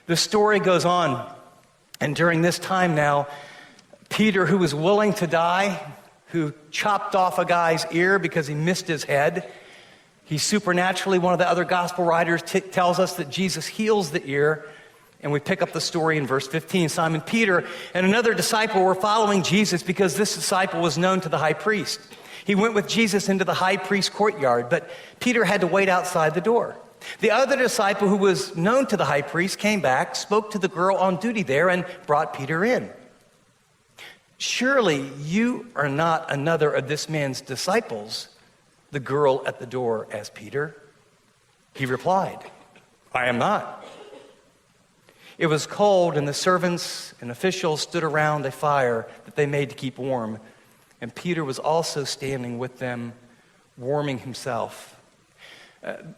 The story goes on, and during this time now, Peter, who was willing to die, who chopped off a guy's ear because he missed his head, he supernaturally, one of the other gospel writers tells us that Jesus heals the ear, and we pick up the story in verse 15. Simon Peter and another disciple were following Jesus because this disciple was known to the high priest. He went with Jesus into the high priest's courtyard, but Peter had to wait outside the door. The other disciple who was known to the high priest came back, spoke to the girl on duty there, and brought Peter in. "Surely you are not another of this man's disciples," the girl at the door asked Peter. He replied, "I am not." It was cold, and the servants and officials stood around a fire that they made to keep warm, and Peter was also standing with them, warming himself.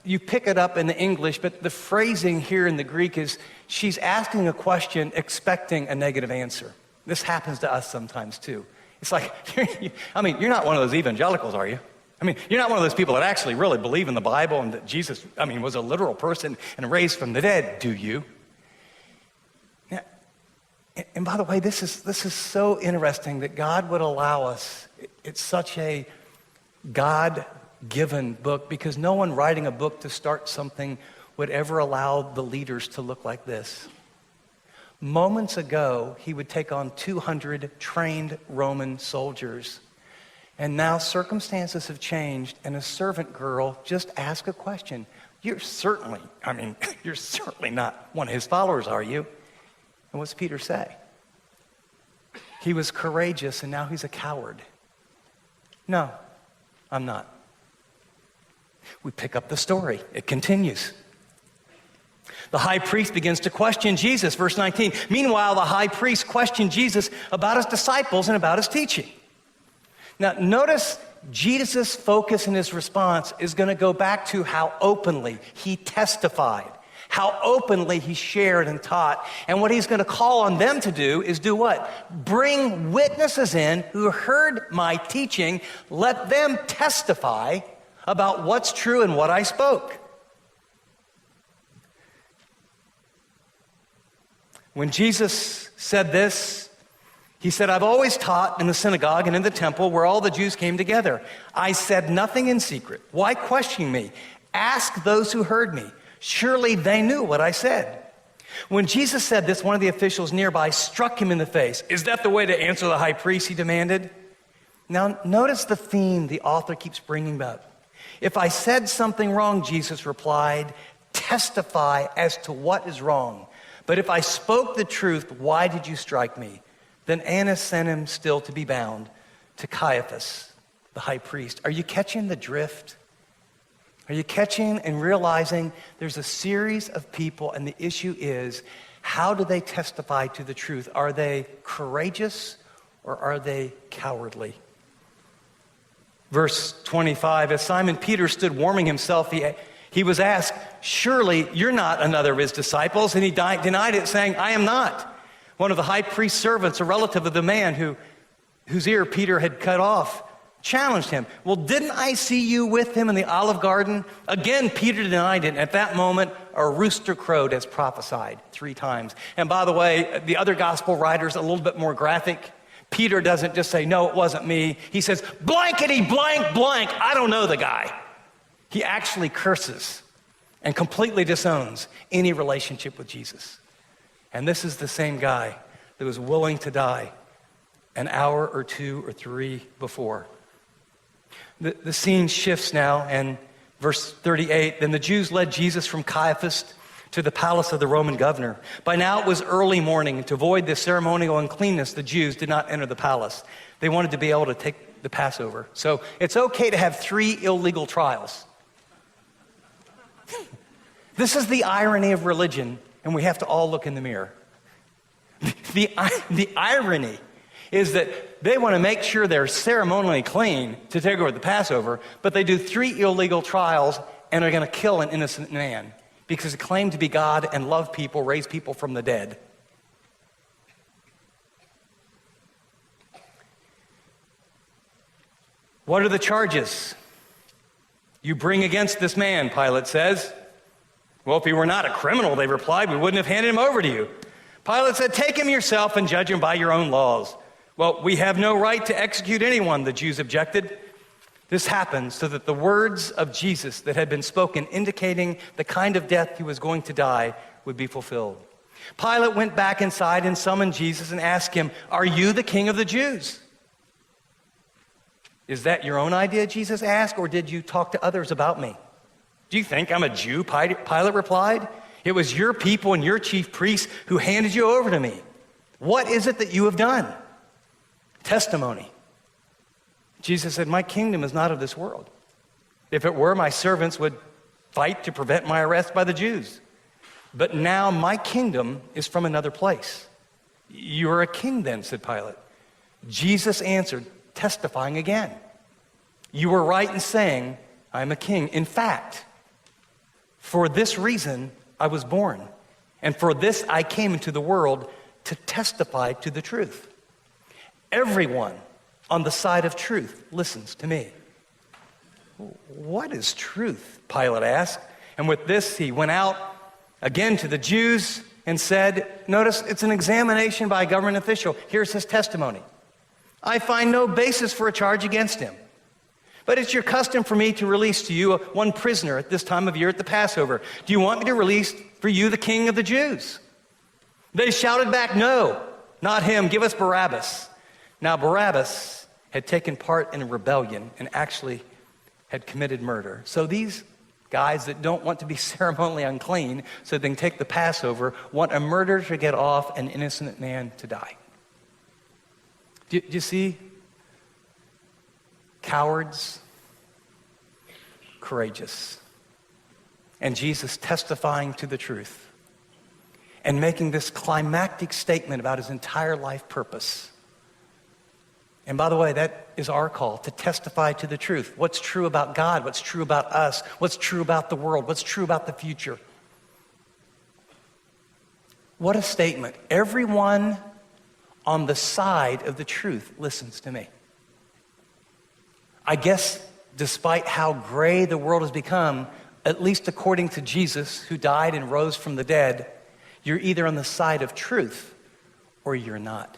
You pick it up in the English, but the phrasing here in the Greek is she's asking a question expecting a negative answer. This happens to us sometimes too. It's like, you're not one of those evangelicals, are you? You're not one of those people that actually really believe in the Bible and that Jesus, was a literal person and raised from the dead, do you? Now, and by the way, this is so interesting that God would allow us. It's such a God-given book, because no one writing a book to start something would ever allow the leaders to look like this. Moments ago, he would take on 200 trained Roman soldiers. And now circumstances have changed, and a servant girl just asked a question. You're certainly not one of his followers, are you? And what's Peter say? He was courageous, and now he's a coward. No, I'm not. We pick up the story. It continues. The high priest begins to question Jesus, verse 19. Meanwhile, the high priest questioned Jesus about his disciples and about his teaching. Now, notice Jesus' focus in his response is going to go back to how openly he testified, how openly he shared and taught. And what he's going to call on them to do is do what? Bring witnesses in who heard my teaching. Let them testify about what's true and what I spoke. When Jesus said this, he said, "I've always taught in the synagogue and in the temple where all the Jews came together. I said nothing in secret. Why question me? Ask those who heard me. Surely they knew what I said." When Jesus said this, one of the officials nearby struck him in the face. "Is that the way to answer the high priest?" he demanded. Now, notice the theme the author keeps bringing up. "If I said something wrong," Jesus replied, "testify as to what is wrong. But if I spoke the truth, why did you strike me?" Then Annas sent him still to be bound to Caiaphas, the high priest. Are you catching the drift? Are you catching and realizing there's a series of people, and the issue is, how do they testify to the truth? Are they courageous or are they cowardly? Verse 25, as Simon Peter stood warming himself, he was asked, "Surely you're not another of his disciples?" And he denied it, saying, "I am not." One of the high priest's servants, a relative of the man whose ear Peter had cut off, challenged him. "Well, didn't I see you with him in the Olive Garden?" Again, Peter denied it. And at that moment, a rooster crowed as prophesied 3 times. And by the way, the other gospel writers, a little bit more graphic. Peter doesn't just say, "No, it wasn't me." He says, "Blankety blank blank, I don't know the guy." He actually curses and completely disowns any relationship with Jesus. And this is the same guy that was willing to die an hour or 2 or 3 before. The scene shifts now, and verse 38, then the Jews led Jesus from Caiaphas to the palace of the Roman governor. By now it was early morning, and to avoid the ceremonial uncleanness, the Jews did not enter the palace. They wanted to be able to take the Passover. So it's okay to have 3 illegal trials. This is the irony of religion, and we have to all look in the mirror. The irony is that they want to make sure they're ceremonially clean to take over the Passover, but they do 3 illegal trials and are going to kill an innocent man because they claim to be God and love people, raise people from the dead. What are the charges you bring against this man, Pilate says. Well, if he were not a criminal, they replied, we wouldn't have handed him over to you. Pilate said, take him yourself and judge him by your own laws. Well, we have no right to execute anyone, the Jews objected. This happened so that the words of Jesus that had been spoken indicating the kind of death he was going to die would be fulfilled. Pilate went back inside and summoned Jesus and asked him, are you the king of the Jews? Is that your own idea, Jesus asked, or did you talk to others about me? Do you think I'm a Jew? Pilate replied. It was your people and your chief priests who handed you over to me. What is it that you have done? Testimony. Jesus said, my kingdom is not of this world. If it were, my servants would fight to prevent my arrest by the Jews. But now my kingdom is from another place. You are a king then, said Pilate. Jesus answered, testifying again. You were right in saying, I'm a king. In fact, for this reason I was born, and for this I came into the world to testify to the truth. Everyone on the side of truth listens to me. What is truth? Pilate asked. And with this, he went out again to the Jews and said, notice it's an examination by a government official. Here's his testimony. I find no basis for a charge against him. But it's your custom for me to release to you one prisoner at this time of year at the Passover. Do you want me to release for you the king of the Jews? They shouted back, no, not him. Give us Barabbas. Now, Barabbas had taken part in a rebellion and actually had committed murder. So these guys that don't want to be ceremonially unclean so they can take the Passover want a murderer to get off, an innocent man to die. Do you see? Cowards, courageous. And Jesus testifying to the truth and making this climactic statement about his entire life purpose. And by the way, that is our call, to testify to the truth. What's true about God? What's true about us? What's true about the world? What's true about the future? What a statement. Everyone on the side of the truth listens to me. I guess despite how gray the world has become, at least according to Jesus, who died and rose from the dead, you're either on the side of truth or you're not.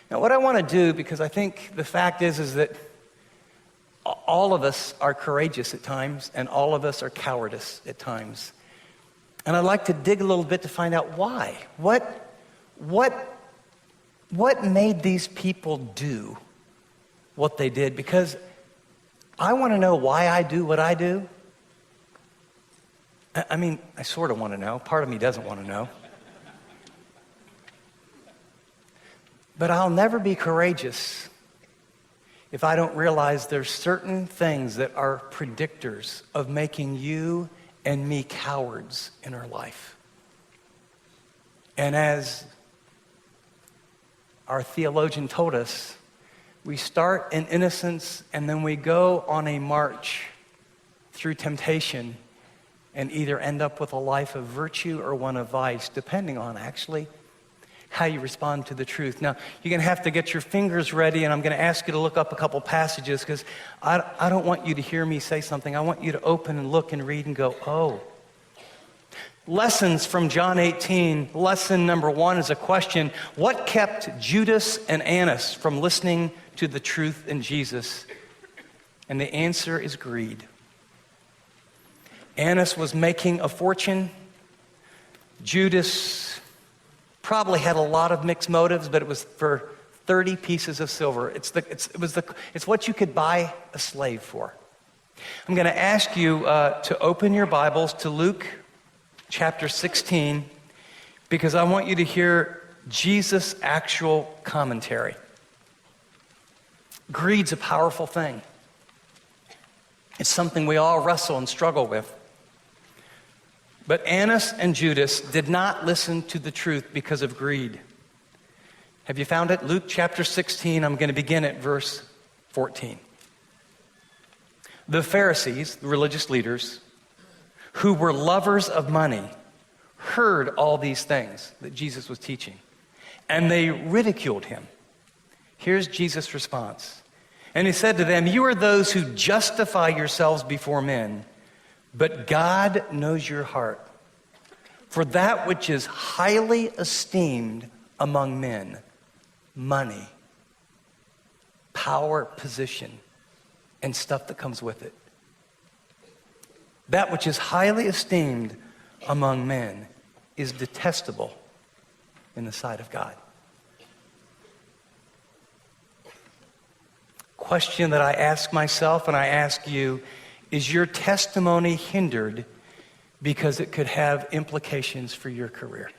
Now, what I want to do, because I think the fact is that all of us are courageous at times, and all of us are cowardice at times. And I'd like to dig a little bit to find out why. What made these people do what they did? Because I want to know why I do what I do. I mean, I sort of want to know. Part of me doesn't want to know. But I'll never be courageous if I don't realize there's certain things that are predictors of making you and me cowards in our life. And as our theologian told us, we start in innocence and then we go on a march through temptation and either end up with a life of virtue or one of vice, depending on actually how you respond to the truth. Now, you're going to have to get your fingers ready, and I'm going to ask you to look up a couple passages because I don't want you to hear me say something. I want you to open and look and read and go, oh. Lessons from John 18. Lesson number 1 is a question. What kept Judas and Annas from listening to the truth in Jesus? And the answer is greed. Annas was making a fortune. Judas probably had a lot of mixed motives, but it was for 30 pieces of silver. It's what you could buy a slave for. I'm going to ask you to open your Bibles to Luke chapter 16, because I want you to hear Jesus' actual commentary. Greed's a powerful thing. It's something we all wrestle and struggle with. But Annas and Judas did not listen to the truth because of greed. Have you found it? Luke chapter 16, I'm going to begin at verse 14. The Pharisees, the religious leaders, who were lovers of money, heard all these things that Jesus was teaching, and they ridiculed him. Here's Jesus' response. And he said to them, you are those who justify yourselves before men, But God knows your heart. For that which is highly esteemed among men, money, power, position, and stuff that comes with it. That which is highly esteemed among men is detestable in the sight of God. Question that I ask myself and I ask you, is your testimony hindered because it could have implications for your career?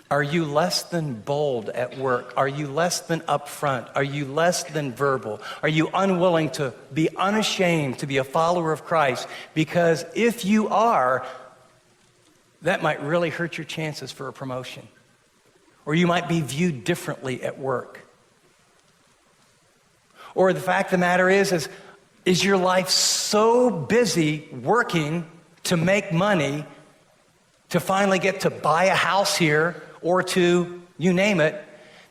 Are you less than bold at work? Are you less than upfront? Are you less than verbal? Are you unwilling to be unashamed to be a follower of Christ? Because if you are, that might really hurt your chances for a promotion. Or you might be viewed differently at work. Or the fact of the matter is your life so busy working to make money to finally get to buy a house here or to, you name it,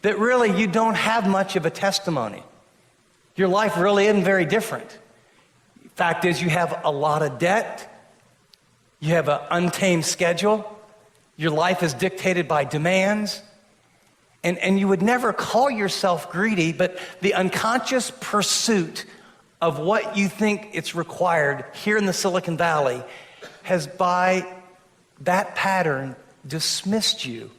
that really you don't have much of a testimony. Your life really isn't very different. Fact is, you have a lot of debt. You have an untamed schedule. Your life is dictated by demands. And you would never call yourself greedy, but the unconscious pursuit of what you think it's required here in the Silicon Valley has, by that pattern, dismissed you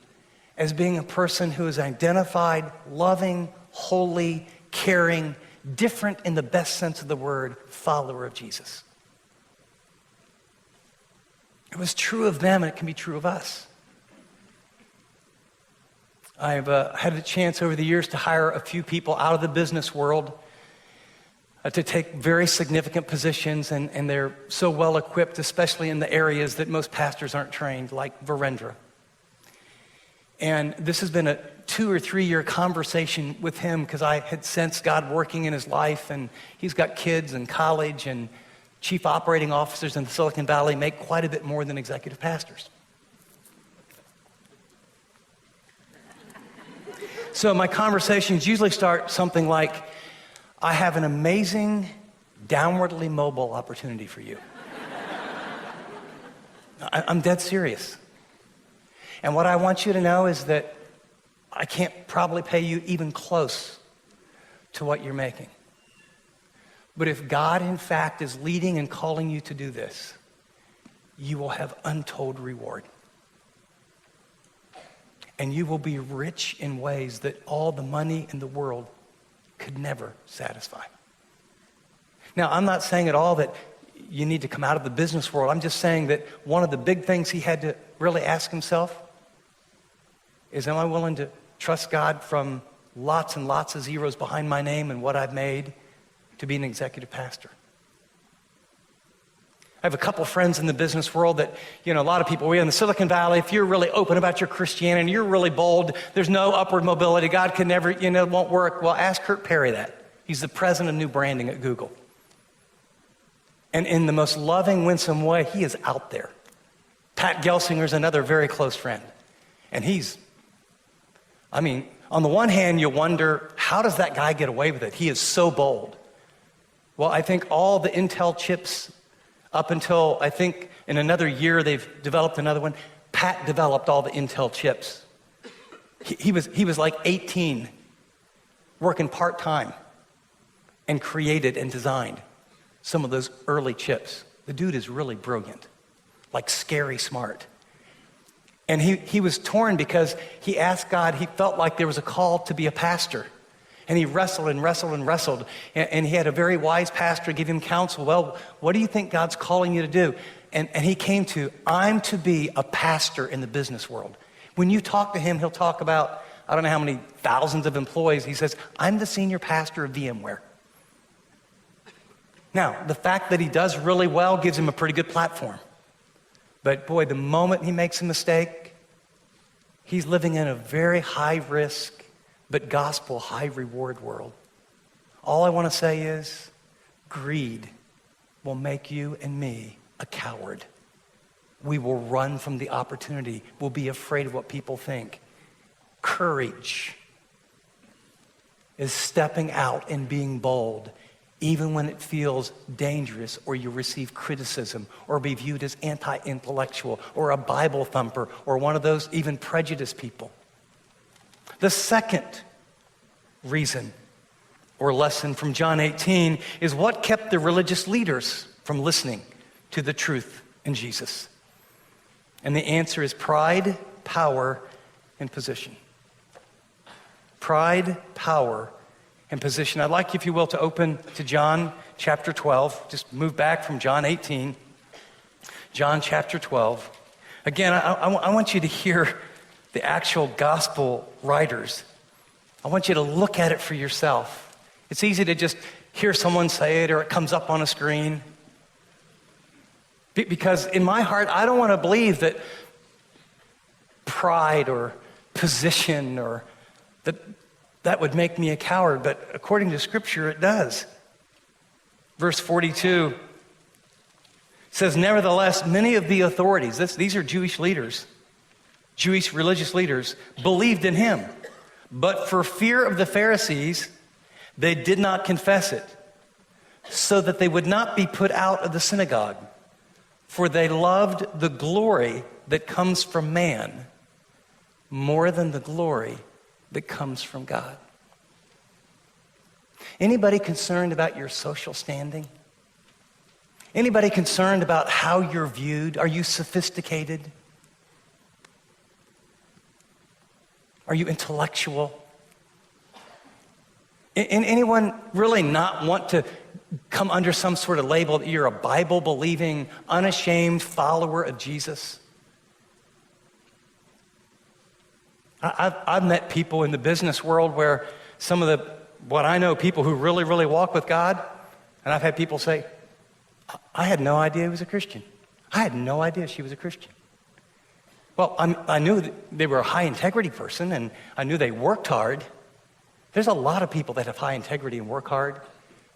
as being a person who is identified, loving, holy, caring, different in the best sense of the word, follower of Jesus. It was true of them, and it can be true of us. I've had a chance over the years to hire a few people out of the business world to take very significant positions, and they're so well equipped, especially in the areas that most pastors aren't trained, like Virendra. And this has been a 2 or 3 year conversation with him because I had sensed God working in his life, and he's got kids in college, and chief operating officers in the Silicon Valley make quite a bit more than executive pastors. So my conversations usually start something like, I have an amazing, downwardly mobile opportunity for you. I'm dead serious. And what I want you to know is that I can't probably pay you even close to what you're making. But if God, in fact, is leading and calling you to do this, you will have untold reward. And you will be rich in ways that all the money in the world could never satisfy. Now, I'm not saying at all that you need to come out of the business world. I'm just saying that one of the big things he had to really ask himself is, am I willing to trust God from lots and lots of zeros behind my name and what I've made to be an executive pastor? I have a couple friends in the business world that, a lot of people, we're in the Silicon Valley, if you're really open about your Christianity, you're really bold, there's no upward mobility, God can never, it won't work. Well, ask Kurt Perry that. He's the president of new branding at Google. And in the most loving, winsome way, he is out there. Pat Gelsinger's another very close friend. And on the one hand, you wonder, how does that guy get away with it? He is so bold. Well, I think all the Intel chips, up until, I think, in another year, they've developed another one. Pat developed all the Intel chips. He was like 18, working part-time, and created and designed some of those early chips. The dude is really brilliant, like scary smart. And he was torn because he asked God, he felt like there was a call to be a pastor. And he wrestled and wrestled and wrestled. And he had a very wise pastor give him counsel. Well, what do you think God's calling you to do? And he came to, I'm to be a pastor in the business world. When you talk to him, he'll talk about, I don't know how many thousands of employees. He says, I'm the senior pastor of VMware. Now, the fact that he does really well gives him a pretty good platform. But boy, the moment he makes a mistake, he's living in a very high risk, but gospel high reward world. All I want to say is, greed will make you and me a coward. We will run from the opportunity. We'll be afraid of what people think. Courage is stepping out and being bold even when it feels dangerous or you receive criticism or be viewed as anti-intellectual or a Bible thumper or one of those even prejudiced people. The second reason or lesson from John 18 is what kept the religious leaders from listening to the truth in Jesus. And the answer is pride, power, and position. Pride, power, and position. I'd like, if you will, to open to John chapter 12. Just move back from John 18. John chapter 12. Again, I want you to hear the actual gospel writers. I want you to look at it for yourself. It's easy to just hear someone say it or it comes up on a screen. Because in my heart, I don't want to believe that pride or position or that would make me a coward, but according to Scripture, it does. Verse 42 says, nevertheless, many of the authorities, these are Jewish leaders, Jewish religious leaders, believed in him. But for fear of the Pharisees, they did not confess it, so that they would not be put out of the synagogue. For they loved the glory that comes from man more than the glory that comes from God. Anybody concerned about your social standing? Anybody concerned about how you're viewed? Are you sophisticated? Are you intellectual? Anyone really not want to come under some sort of label that you're a Bible-believing, unashamed follower of Jesus? I've met people in the business world where some of what I know, people who really, really walk with God, and I've had people say, I had no idea he was a Christian. I had no idea she was a Christian. Well, I knew that they were a high-integrity person, and I knew they worked hard. There's a lot of people that have high integrity and work hard,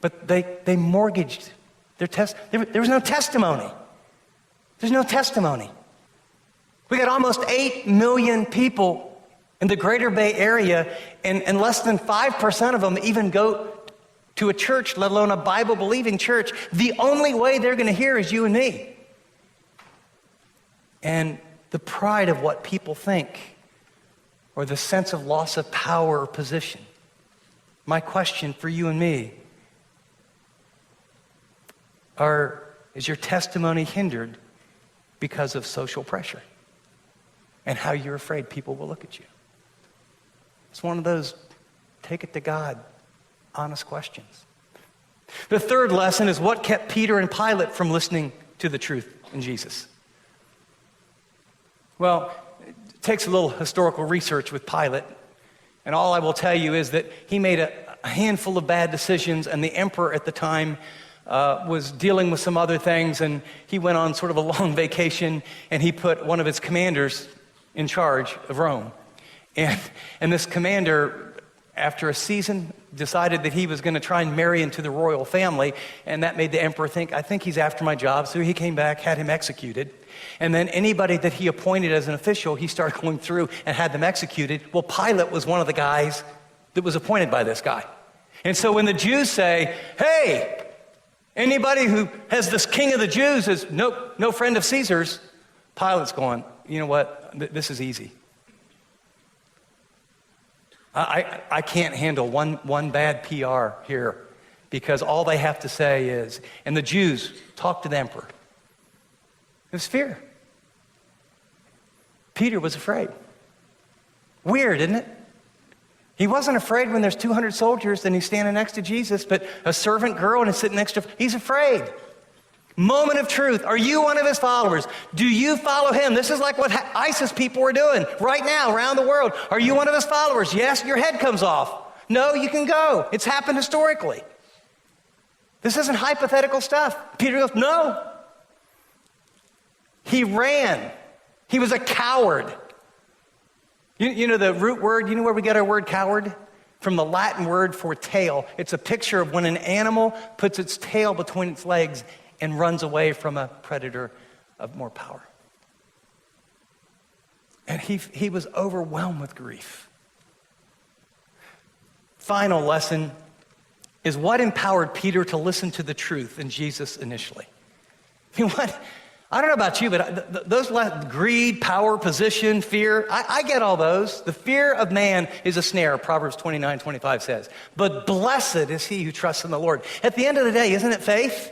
but they mortgaged their there was no testimony. There's no testimony. We got almost 8 million people in the greater Bay Area, and less than 5% of them even go to a church, let alone a Bible-believing church. The only way they're going to hear is you and me. And the pride of what people think, or the sense of loss of power or position. My question for you and me, is your testimony hindered because of social pressure and how you're afraid people will look at you? It's one of those take it to God, honest questions. The third lesson is what kept Peter and Pilate from listening to the truth in Jesus. Well, it takes a little historical research with Pilate, and all I will tell you is that he made a handful of bad decisions, and the emperor at the time was dealing with some other things, and he went on sort of a long vacation, and he put one of his commanders in charge of Rome. And this commander, after a season, decided that he was going to try and marry into the royal family, and that made the emperor think, I think he's after my job, so he came back, had him executed. And then anybody that he appointed as an official, he started going through and had them executed. Well, Pilate was one of the guys that was appointed by this guy. And so when the Jews say, hey, anybody who has this king of the Jews is no friend of Caesar's, Pilate's going, you know what, this is easy. I can't handle one bad PR here, because all they have to say is, and the Jews talk to the emperor. It was fear. Peter was afraid. Weird, isn't it? He wasn't afraid when there's 200 soldiers and he's standing next to Jesus, but a servant girl and is sitting next to him, he's afraid. Moment of truth. Are you one of his followers? Do you follow him? This is like what ISIS people are doing right now around the world. Are you one of his followers? Yes, your head comes off. No, you can go. It's happened historically. This isn't hypothetical stuff. Peter goes, no. He ran. He was a coward. You know the root word, you know where we get our word coward? From the Latin word for tail. It's a picture of when an animal puts its tail between its legs and runs away from a predator of more power. And he was overwhelmed with grief. Final lesson is what empowered Peter to listen to the truth in Jesus initially. I mean, what? I don't know about you, but those greed, power, position, fear, I get all those. The fear of man is a snare, Proverbs 29:25 says. But blessed is he who trusts in the Lord. At the end of the day, isn't it faith?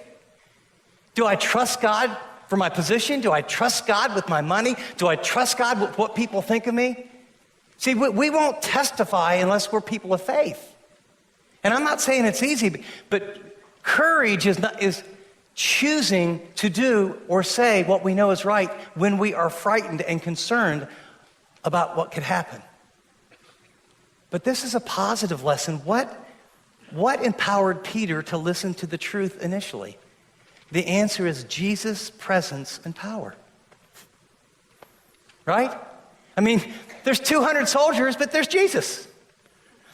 Do I trust God for my position? Do I trust God with my money? Do I trust God with what people think of me? See, we won't testify unless we're people of faith. And I'm not saying it's easy, but courage is choosing to do or say what we know is right when we are frightened and concerned about what could happen. But this is a positive lesson. What empowered Peter to listen to the truth initially? The answer is Jesus' presence and power. Right? I mean, there's 200 soldiers, but there's Jesus.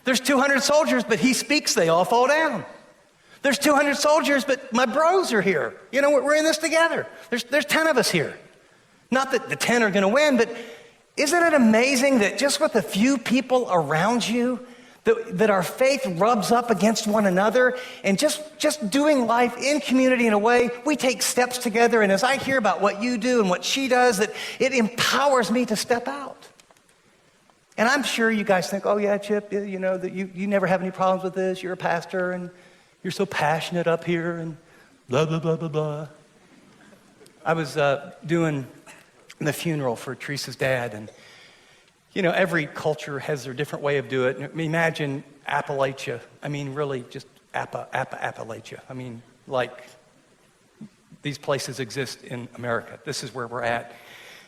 There's 200 soldiers, but he speaks, they all fall down. There's 200 soldiers, but my bros are here. You know, we're in this together. There's 10 of us here. Not that the 10 are going to win, but isn't it amazing that just with a few people around you, that our faith rubs up against one another, and just doing life in community in a way, we take steps together, and as I hear about what you do and what she does, that it empowers me to step out. And I'm sure you guys think, oh yeah, Chip, you know, that you never have any problems with this, you're a pastor, and you're so passionate up here, and blah, blah, blah, blah, blah. I was doing the funeral for Teresa's dad, and you know, every culture has their different way of doing it. Imagine Appalachia. I mean, really just Appalachia. I mean, like these places exist in America. This is where we're at.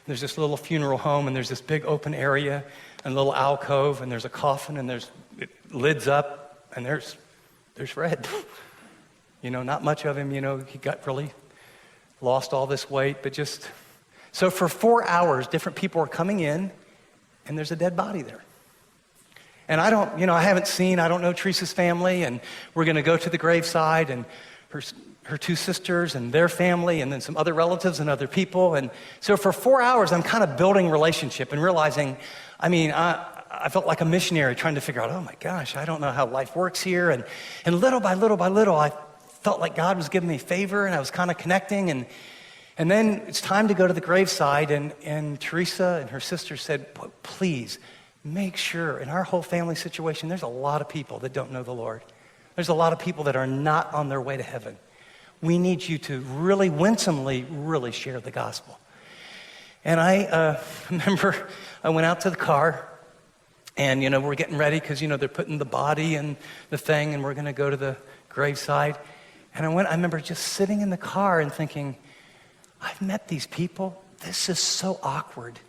There's this little funeral home, and there's this big open area, and a little alcove, and there's a coffin, and it lids up, and there's Fred. You know, not much of him, you know, he got really lost all this weight, but just, so for 4 hours, different people are coming in, and there's a dead body there. And I don't know Teresa's family, and we're going to go to the graveside, and her two sisters and their family, and then some other relatives and other people. And so for 4 hours, I'm kind of building relationship and realizing, I mean, I felt like a missionary trying to figure out, oh my gosh, I don't know how life works here. And little by little by little, I felt like God was giving me favor, and I was kind of connecting. And then it's time to go to the graveside, and Teresa and her sister said, please make sure, in our whole family situation, there's a lot of people that don't know the Lord. There's a lot of people that are not on their way to heaven. We need you to really winsomely, really share the gospel. And I remember I went out to the car, and, you know, we're getting ready because, you know, they're putting the body in the thing, and we're going to go to the graveside. And I remember just sitting in the car and thinking, I've met these people. This is so awkward.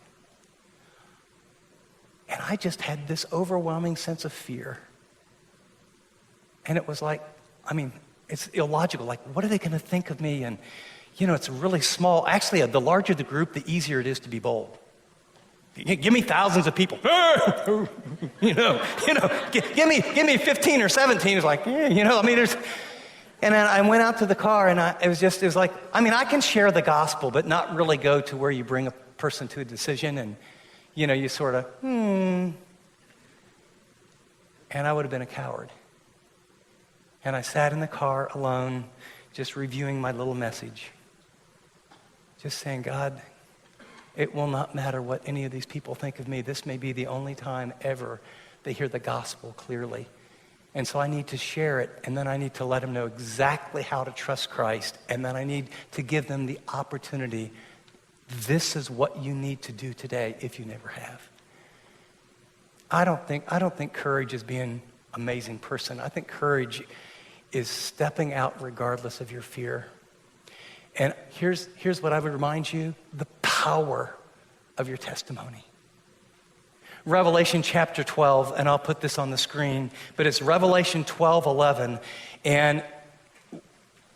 And I just had this overwhelming sense of fear. And it was like, I mean, it's illogical. Like, what are they going to think of me? And, you know, it's really small. Actually, the larger the group, the easier it is to be bold. Give me thousands of people. you know, give me 15 or 17. It's like, you know, I mean, there's... And then I went out to the car, and it was like, I mean, I can share the gospel, but not really go to where you bring a person to a decision, and, you know, you sort of, And I would have been a coward. And I sat in the car alone, just reviewing my little message. Just saying, God, it will not matter what any of these people think of me. This may be the only time ever they hear the gospel clearly. And so I need to share it, and then I need to let them know exactly how to trust Christ, and then I need to give them the opportunity. This is what you need to do today if you never have. I don't think courage is being an amazing person. I think courage is stepping out regardless of your fear. And here's what I would remind you, the power of your testimony. Revelation chapter 12, and I'll put this on the screen, but it's Revelation 12:11, and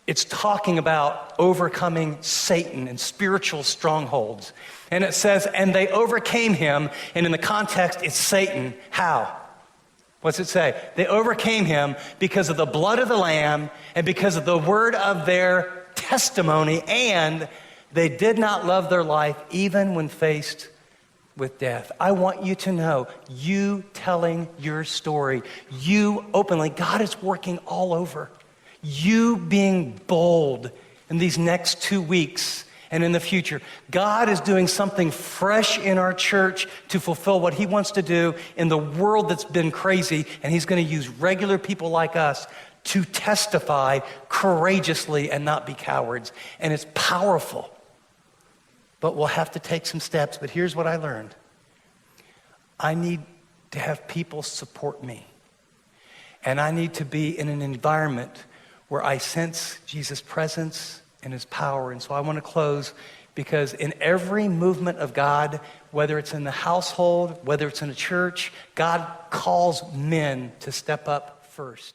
it's talking about overcoming Satan and spiritual strongholds. And it says, and they overcame him, and in the context, it's Satan. How? What's it say? They overcame him because of the blood of the Lamb and because of the word of their testimony, and they did not love their life even when faced with death. I want you to know, you telling your story, you openly, God is working all over. You being bold in these next 2 weeks and in the future. God is doing something fresh in our church to fulfill what he wants to do in the world that's been crazy, and he's going to use regular people like us to testify courageously and not be cowards. And it's powerful. But we'll have to take some steps. But here's what I learned. I need to have people support me. And I need to be in an environment where I sense Jesus' presence and his power. And so I want to close because in every movement of God, whether it's in the household, whether it's in a church, God calls men to step up first.